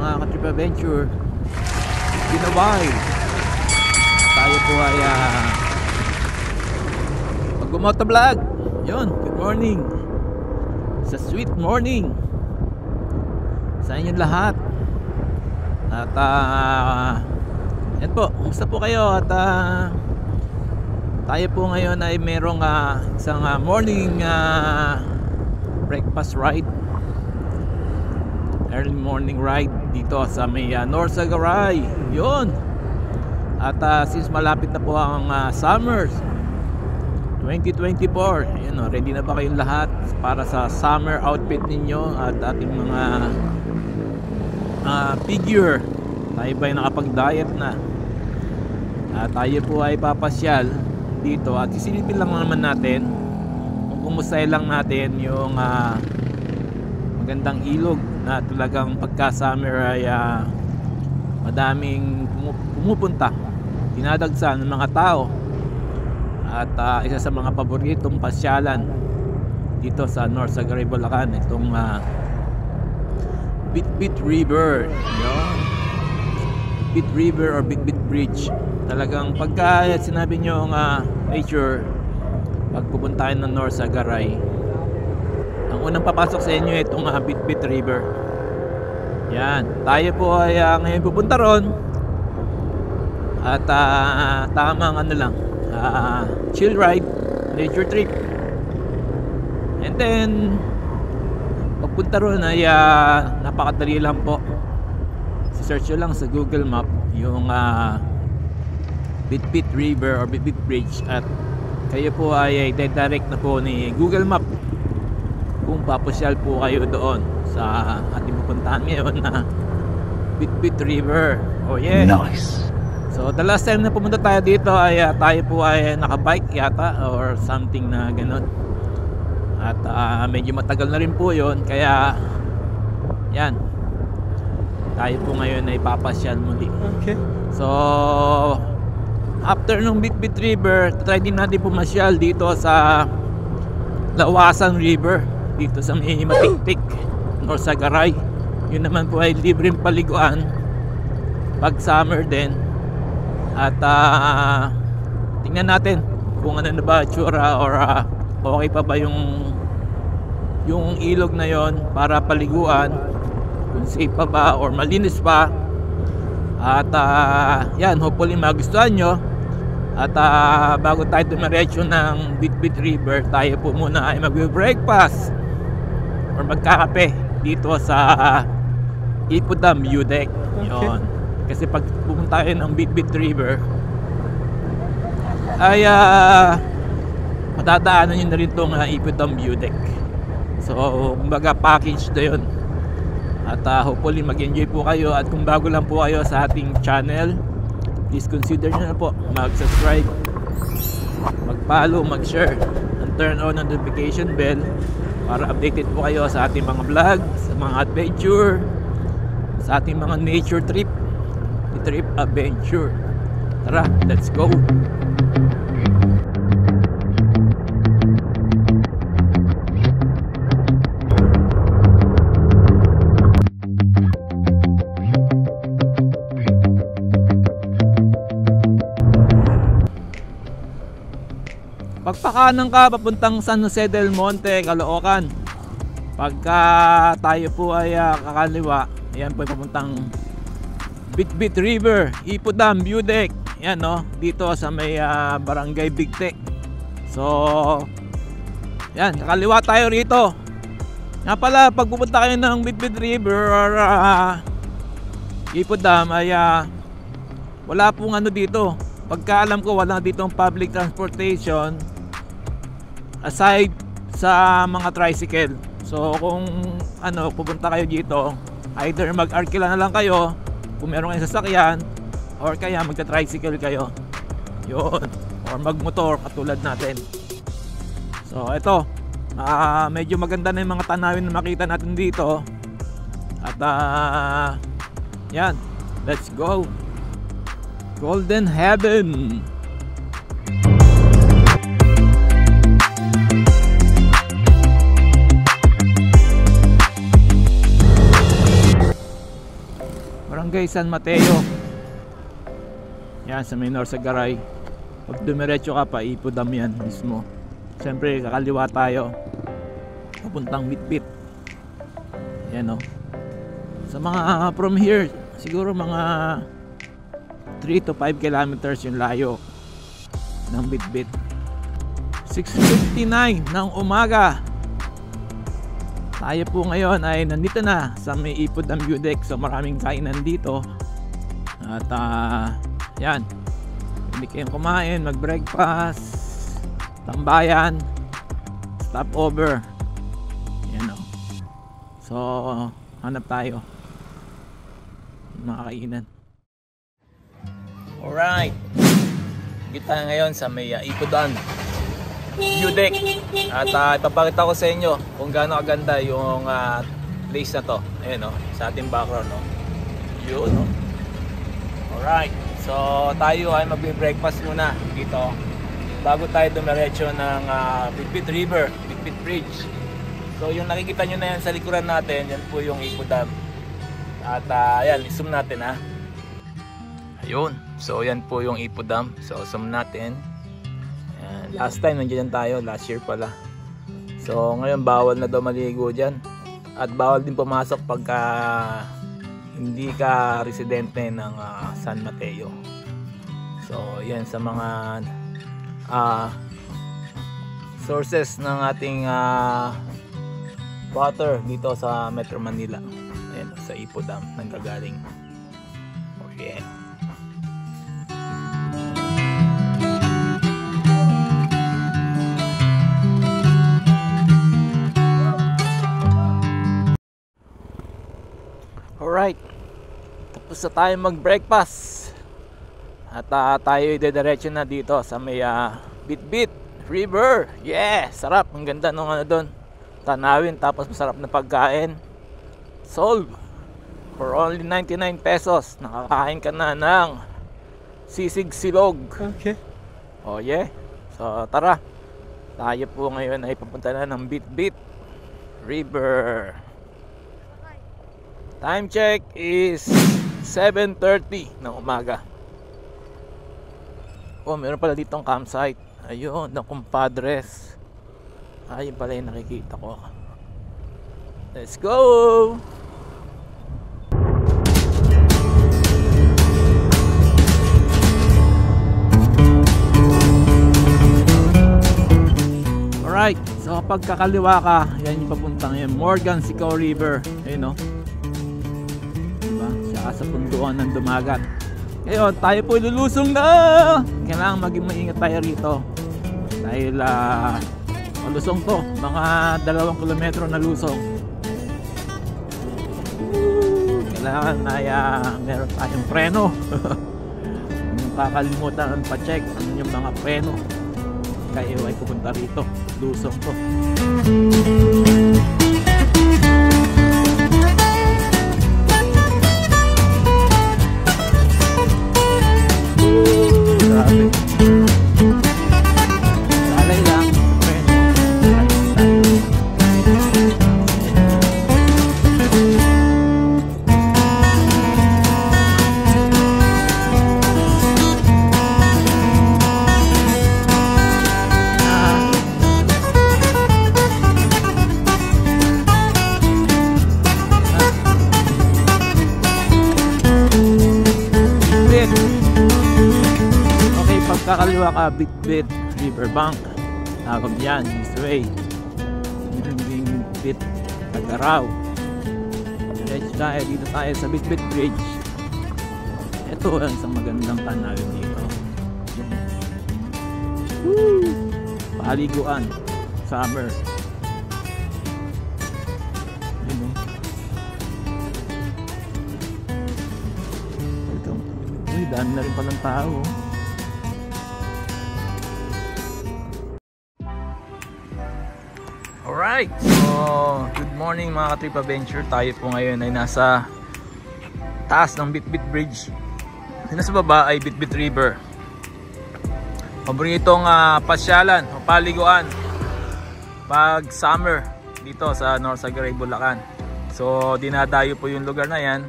mga ka-trip adventure, ginaway. Tayo po ay mag-motovlog. Yun, good morning. Sa sweet morning sa inyong lahat. At yan po, kumusta po kayo? At tayo po ngayon ay merong isang morning breakfast ride, early morning ride dito sa may Norsagaray. Yun. At since malapit na po ang summer 2024, yun, ready na ba kayong lahat para sa summer outfit ninyo at ating mga figure? Tayo ba ay nakapag-diet na? Tayo po ay papasyal dito at isilipin lang naman natin kung kumustahin lang natin yung magandang ilog na talagang pagka-summer ay madaming pumupunta, dinadagsan ng mga tao. At isa sa mga paboritong pasyalan dito sa Norsagaray, Bulacan, itong Bitbit River. Yun. Bitbit River or Bitbit Bridge. Talagang pagka sinabi nyo nature, pag pupuntahin ng Norsagaray, ang unang papasok sa inyo itong Bitbit River. Yan, tayo po ay ngayon pupunta ron. At tamang ano lang, chill ride, nature trip. And then pagpunta ron ay napakadali lang po. Search nyo lang sa Google Map yung Bitbit River or Bitbit Bridge at kayo po ay direct na po ni Google Map kung papasyal po kayo doon sa ating pupuntahan ngayon na Bitbit River. Oh yeah, nice. So the last time na pumunta tayo dito ay tayo po ay nakabike yata or something na ganun. At medyo matagal na rin po yun, kaya yan, tayo po ngayon ay papasyal muli. Okay. So after nung Bitbit River, try din natin pumasyal dito sa Lawasan River, dito sa may Matiktik, Norsagaray. Yun naman po ay libreng paliguan pag summer din. At tingnan natin kung ano na ba tsura or okay pa ba yung ilog na yon para paliguan, kung safe pa ba or malinis pa. At yan, hopefully magustuhan nyo. At bago tayo dumiretso ng Bitbit River, tayo po muna ay mag-breakfast or magkakape dito sa Ipodam View Deck. Yun. Kasi pag pumunta kayo ng Bitbit River ay matadaanan nyo na rin itong Ipodam View Deck. So kumbaga package na yun. At hopefully mag-enjoy po kayo. At kung bago lang po kayo sa ating channel, please consider nyo na po mag-subscribe, mag-follow, mag-share, and turn on notification bell para updated po kayo sa ating mga vlog, sa mga adventure, sa ating mga nature trip adventure. Tara, let's go. Pagpakanan ka papuntang San Jose del Monte, Caloocan. Pagka tayo po ay kakaliwa, ayan po papuntang Bitbit River, Ipodam View Deck. Yan, no, dito sa may Barangay Bigtec. So yan, kakaliwa tayo rito. Nga pala, pag pupunta kayo ng Bitbit River or Ipodam ay wala pong ano dito. Pagka alam ko, wala ditong public transportation aside sa mga tricycle. So kung ano, pupunta kayo dito, either mag-arkila na lang kayo kung meron kayong sasakyan, or kaya magta-tricycle kayo. Yun. Or magmotor katulad natin. So ito, medyo maganda na yung mga tanawin na makita natin dito. At yan, let's go. Golden Heaven. Barangay San Mateo. Yan sa may Norsagaray. Pag dumiretso ka pa, Ipodam yan mismo. Siyempre kakaliwa tayo papuntang Bitbit. Yan o. Sa mga from here, siguro mga 3 to 5 kilometers yung layo ng Bitbit. 6:59 ng umaga. Tayo po ngayon ay nandito na sa may Ipodam Udex. So maraming kainan dito. At yan, hindi kayong kumain, mag-breakfast, tambayan, stopover. Yan o. So hanap tayo mga kainan. Alright, kita ngayon sa may Ipodam Udex. At ipapakita ko sa inyo kung gaano kaganda yung place na to. Ayan o, sa ating background o. Yun o. Alright, so tayo ay magbe-breakfast muna dito bago tayo dumiretso ng Bitbit River, Bitbit Bridge. So yung nakikita nyo na yan sa likuran natin, yan po yung Ipodam. At yan, zoom natin ha. Ayun, so yan po yung Ipodam. So zoom natin. Ayan. Last time nandiyan tayo, last year pala. So ngayon bawal na daw maligo dyan. At bawal din pumasok pagka hindi ka residente ng San Mateo. So yan sa mga sources ng ating water dito sa Metro Manila. Ayan, sa Ipodam nanggagaling. Oh yeah. Alright, tapos na tayo mag-breakfast. At tayo idediretso na dito sa may Bitbit River. Yeah, sarap, ang ganda nung ano doon, tanawin, tapos masarap na pagkain. Solve for only 99 pesos. Nakakain ka na ng sisig silog. Okay. Oh yeah. So tara, tayo po ngayon ay papunta na ng Bitbit River. Time check is 7:30 ng umaga. Oh, meron pala ditong campsite. Ayun, ng kumpadres. Ayun pala yung nakikita ko. Let's go! Alright, so kapag kakaliwa ka, yan yung papuntang yung Morgan Sicao River. Ayun o. Diba? Siya sa punduan ng Dumagat. Ngayon, tayo po lulusong na! Kailangan maging maingat tayo rito. Dahil malusong to. Mga 2 kilometro na lusong. Kailangan ay meron tayong preno. Yung kakalimutan ang pa-check ano yung mga preno. Kayo ay pupunta rito. Lusong to. Grabe. Salay lang. Kakaliwa ka, Bitbit Riverbank. Tawag yan, this way. Yung Bitbit Tagaraw. Dito tayo sa Bitbit Bridge. Ito ang isang magandang tanawin dito. Woo! Paliguan. Summer. Uy, dami na rin palang tao. Alright, so good morning mga ka-Trip Adventure. Tayo po ngayon ay nasa taas ng Bitbit Bridge. Nasa baba ay Bitbit River. Paboritong pasyalan o paliguan pag summer dito sa Norsagaray, Bulacan. So dinadayo po yung lugar na yan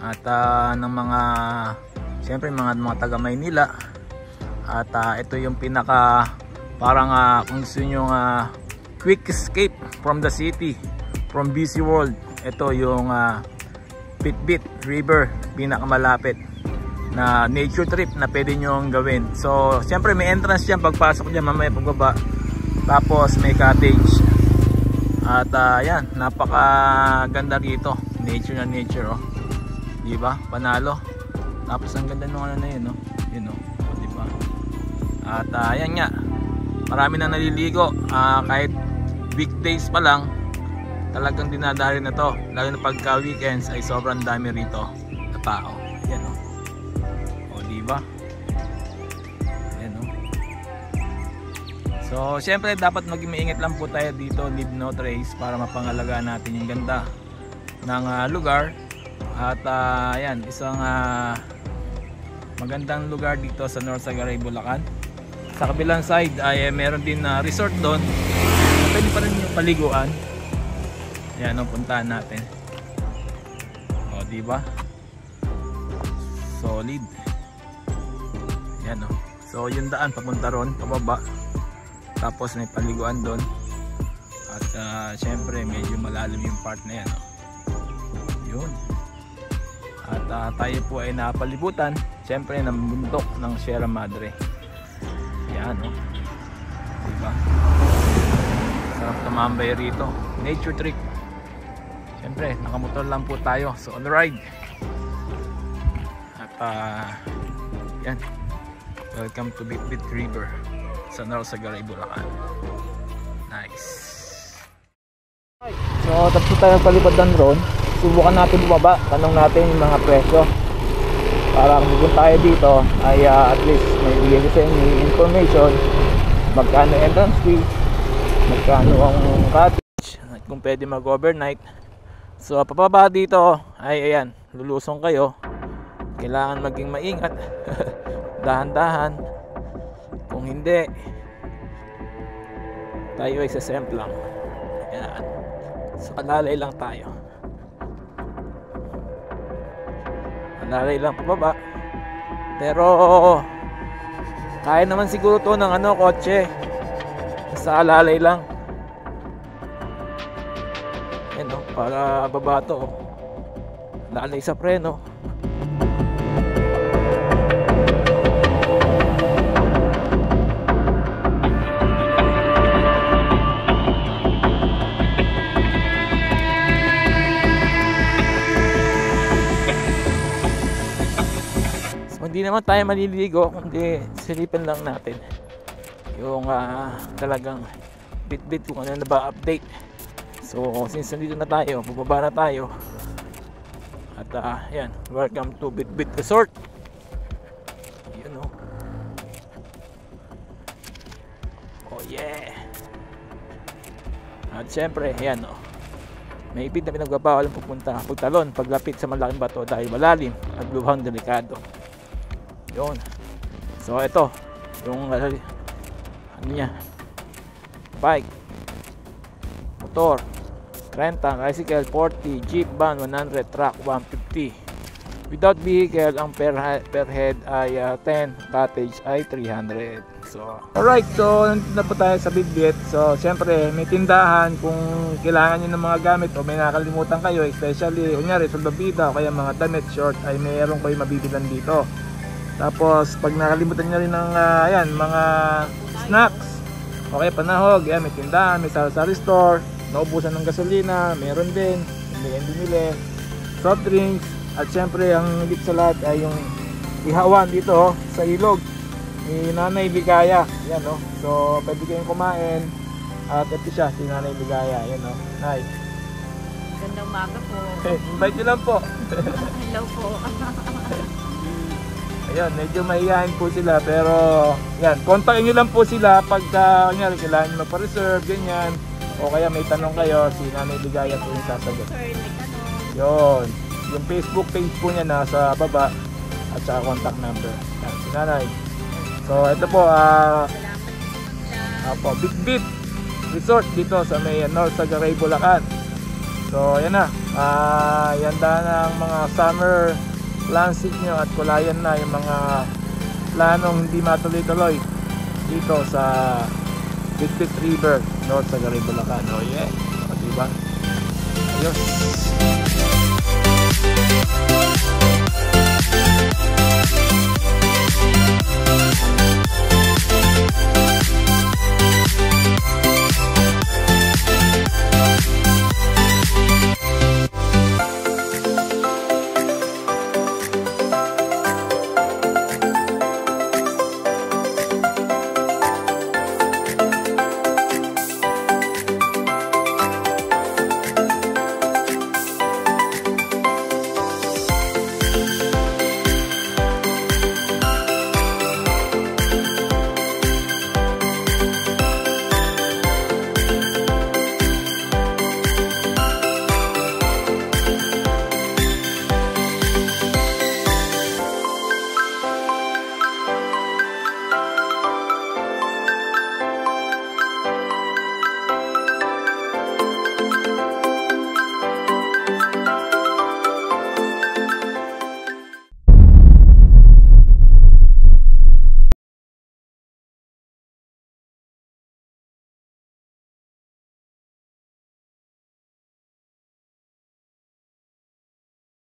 at ng mga siyempre mga taga Maynila. At ito yung pinaka parang kung gusto nyo quick escape from the city, from busy world. Ito yung Bitbit River, pinakamalapit na nature trip na pwede nyo gawin. So siyempre may entrance dyan pagpasok dyan, mamaya pagbaba, tapos may cottage. At yan, napakaganda rito, nature na nature, oh. Diba? Panalo. Tapos ang ganda nung ano na yun, oh. Yun, oh. Diba? At yan nga, marami na naliligo, kahit weekdays pa lang talagang dinadali na to, lalo na pagka weekends ay sobrang dami rito na tao. Yan, oh. O diba? Yan, oh. So syempre dapat maging maingat lang po tayo dito, leave no trace, para mapangalagaan natin yung ganda ng lugar. At yan, isang magandang lugar dito sa North Sagaray, Bulacan. Sa kabilang side ay meron din resort doon, pwede pa rin yung paliguan. Yan, o, puntahan natin. O diba, solid. Yan, o. So yung daan papunta ron, pababa, tapos may paliguan doon. At syempre medyo malalim yung part na yan, o. Yun. At tayo po ay napalibutan syempre ng bundok ng Sierra Madre. Yan, o. Diba, sarap tumambay rito, nature trip. Siyempre, nakamotor lang po tayo. So, on the ride. At, yan. Welcome to Bitbit River sa North Sagaray, Bulacan. Nice. So, tapos tayo palipad ng drone. Subukan natin bumaba. Tanong natin yung mga presyo. Para kung tayo dito, ay at least may bigay sa inyo information. Magkano entrance fee, magkano ang cottage, at kung pwede mag-overnight. So papaba dito ay ayan, lulusong kayo, kailangan maging maingat. Dahan-dahan, kung hindi tayo ay sasemp lang. Ayan. So alalay lang tayo, alalay lang pababa, pero kaya naman siguro to ng kotse, sa alalay lang. Yan, oh, para baba to, oh. Lalay sa preno. So hindi naman tayo maliligo, kundi silipin lang natin yung talagang Bitbit kung ano na ba update. So since nandito na tayo, bubaba na tayo. At yan, welcome to Bitbit Resort. Yun, oh. Oh yeah. At syempre, yan, oh. May ipid na pinagbabawal ang pupunta, pagtalon, paglapit sa malaking bato dahil malalim at lubhang delikado. Yun. So ito, yung ano niya, bike, motor 30, tricycle 40, jeep, van 100, truck 150. Without vehicle, ang per head ay 10, cottage ay 300. So alright, so nandito na po tayo sa Bitbit. So syempre may tindahan kung kailangan nyo ng mga gamit o may nakalimutan kayo, especially kunyari salbabida o kaya mga damit, short, ay mayroon kayo mabibilan dito. Tapos pag nakalimutan nyo rin ng ayan, mga snacks o kaya panahog, yan, may tindahan, may sari-sari store, naubusan ng gasolina, meron din, binili, soft drinks. At syempre ang higit sa lahat ay yung ihawan dito, oh, sa ilog ni Nanay Ligaya. Yan, oh. So pwede kayong kumain. At ito siya, si Nanay Ligaya. Yan, oh. Nay, gandang umaga po. invite nyo lang po. Hello po. Ayun, medyo mahihayin po sila, pero yan, kontakin nyo lang po sila pagka kanyari kailangan nyo magpa-reserve, ganyan, o kaya may tanong kayo, si Nanay Ligaya po yung sasagot. Yun, yung Facebook page po niya nasa baba, at saka contact number. Yan, si Nanay. So ito po, Bitbit Resort dito sa may North Sagaray, Bulacan. So ayan na, yanda na ang mga summer plans nyo at kulayan na yung mga planong hindi matuloy-tuloy dito sa Bitbit River, North Sagaray, Bulacan. Oh yeah, diba? Ayos.